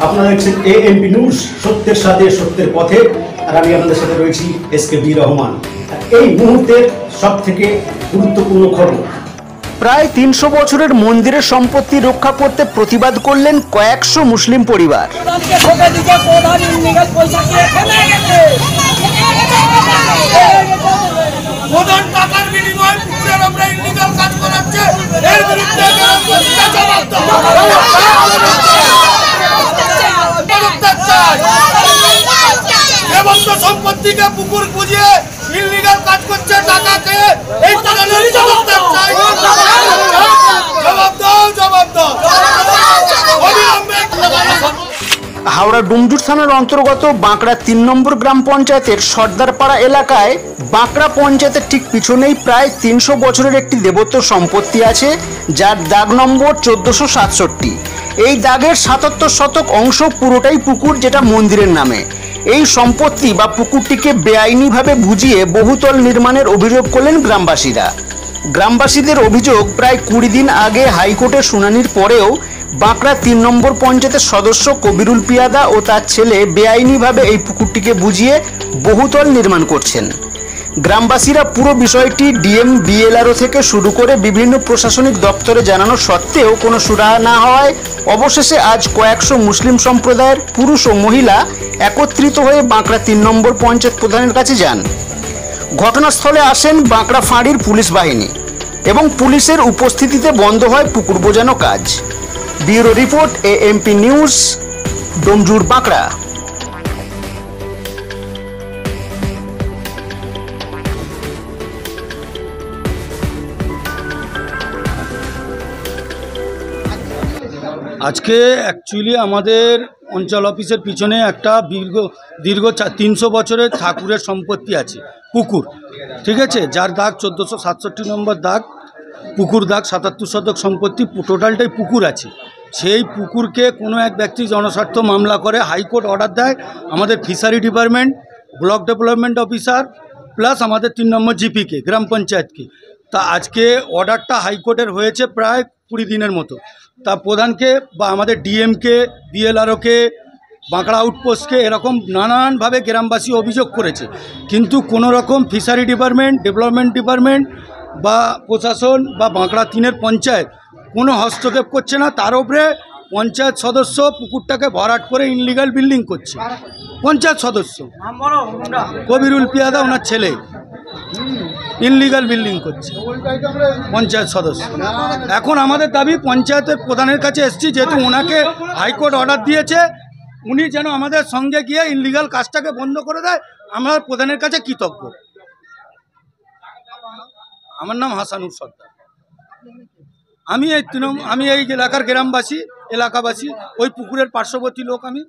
আপনারা দেখছেন AMP news, সত্যের সাথে সত্যের পথে। আর আমি আপনাদের সাথে রয়েছি এসকে বি রহমান। এই মুহূর্তের সব থেকে গুরুত্বপূর্ণ খবর, প্রায় ৩০০ বছরের মন্দিরের সম্পত্তি রক্ষা করতে প্রতিবাদ করলেন কয়েকশো মুসলিম পরিবার। সম্পত্তিকে পুকুর বুঝিয়ে ইললিগাল কাজ করছে, টাকা খেয়ে এই ধরনের জবাব দাও। হাওড়া ডুমজুর থানার অন্তর্গত বাঁকড়া ৩ নম্বর গ্রাম পঞ্চায়েতের সর্দারপাড়া এলাকায় বাঁকড়া পঞ্চায়েতের ঠিক পিছনেই প্রায় ৩০০ বছরের একটি দেবোত্তর সম্পত্তি আছে, যার দাগ নম্বর ১৪৬৭। এই দাগের ৭৭ শতক অংশ পুরোটাই পুকুর, যেটা মন্দিরের নামে। এই সম্পত্তি বা পুকুরটিকে বেআইনিভাবে বুঝিয়ে বহুতল নির্মাণের অভিযোগ করলেন গ্রামবাসীরা। গ্রামবাসীদের অভিযোগ, প্রায় ২০ দিন আগে হাইকোর্টের শুনানির পরেও বাঁকড়া ৩ নম্বর পঞ্চায়েতের সদস্য কবিরুল পিয়াদা ও তার ছেলে বেআইনিভাবে এই পুকুরটিকে বুঝিয়ে বহুতল নির্মাণ করছেন। গ্রামবাসীরা পুরো বিষয়টি ডিএম, বিএলআরও থেকে শুরু করে বিভিন্ন প্রশাসনিক দপ্তরে জানানো সত্ত্বেও কোনো সুরাহা না হওয়ায় অবশেষে আজ কয়েকশো মুসলিম সম্প্রদায়ের পুরুষ ও মহিলা একত্রিত হয়ে বাঁকড়া ৩ নম্বর পঞ্চায়েত প্রধানের কাছে যান। ঘটনাস্থলে আসেন বাঁকড়া ফাঁড়ির পুলিশ বাহিনী এবং পুলিশের উপস্থিতিতে বন্ধ হয় পুকুর বোঝানো কাজ। Bureau report, AMP news, Domjur, Bankra. আজকে অ্যাকচুয়ালি আমাদের অঞ্চল অফিসের পিছনে একটা দীর্ঘ ৩০০ বছরের ঠাকুরের সম্পত্তি আছে, পুকুর, ঠিক আছে, যার দাগ ১৪৬৭ নম্বর দাগ, পুকুর দাগ, ৭৭ শতক সম্পত্তি, টোটালটাই পুকুর আছে। সেই পুকুরকে কোনো এক ব্যক্তি জনস্বার্থ মামলা করে হাইকোর্ট অর্ডার দেয় আমাদের fishery department, block development officer plus আমাদের ৩ নম্বর জিপিকে, গ্রাম পঞ্চায়েতকে। তা আজকে অর্ডারটা হাইকোর্টের হয়েছে প্রায় ২০ দিনের মতো। তা প্রধানকে বা আমাদের ডিএমকে, বিএলআরওকে, বাঁকড়া আউটপোস্টকে এরকম নানানভাবে গ্রামবাসী অভিযোগ করেছে, কিন্তু কোনো রকম ফিশারি ডিপার্টমেন্ট, ডেভেলপমেন্ট ডিপার্টমেন্ট বা প্রশাসন বা বাঁকড়া ৩-এর পঞ্চায়েত কোনো হস্তক্ষেপ করছে না। তার উপরে পঞ্চায়েত সদস্য পুকুরটাকে ভরাট করে ইনলিগাল বিল্ডিং করছে। পঞ্চায়েত সদস্য কবিরুল পিয়াদা, ওনার ছেলে, ইনলিগাল বিল্ডিং করছে পঞ্চায়েত সদস্য। এখন আমাদের দাবি, পঞ্চায়েতের প্রধানের কাছে এসেছি, যেহেতু ওনাকে হাইকোর্ট অর্ডার দিয়েছে, উনি যেন আমাদের সঙ্গে গিয়ে ইনলিগাল কাজটাকে বন্ধ করে দেয়। আমরা প্রধানের কাছে কৃতজ্ঞ। আমার নাম হাসানুর সর্দার। আমি এই এলাকার গ্রামবাসী, এলাকাবাসী, ওই পুকুরের পার্শ্ববর্তী লোক আমি।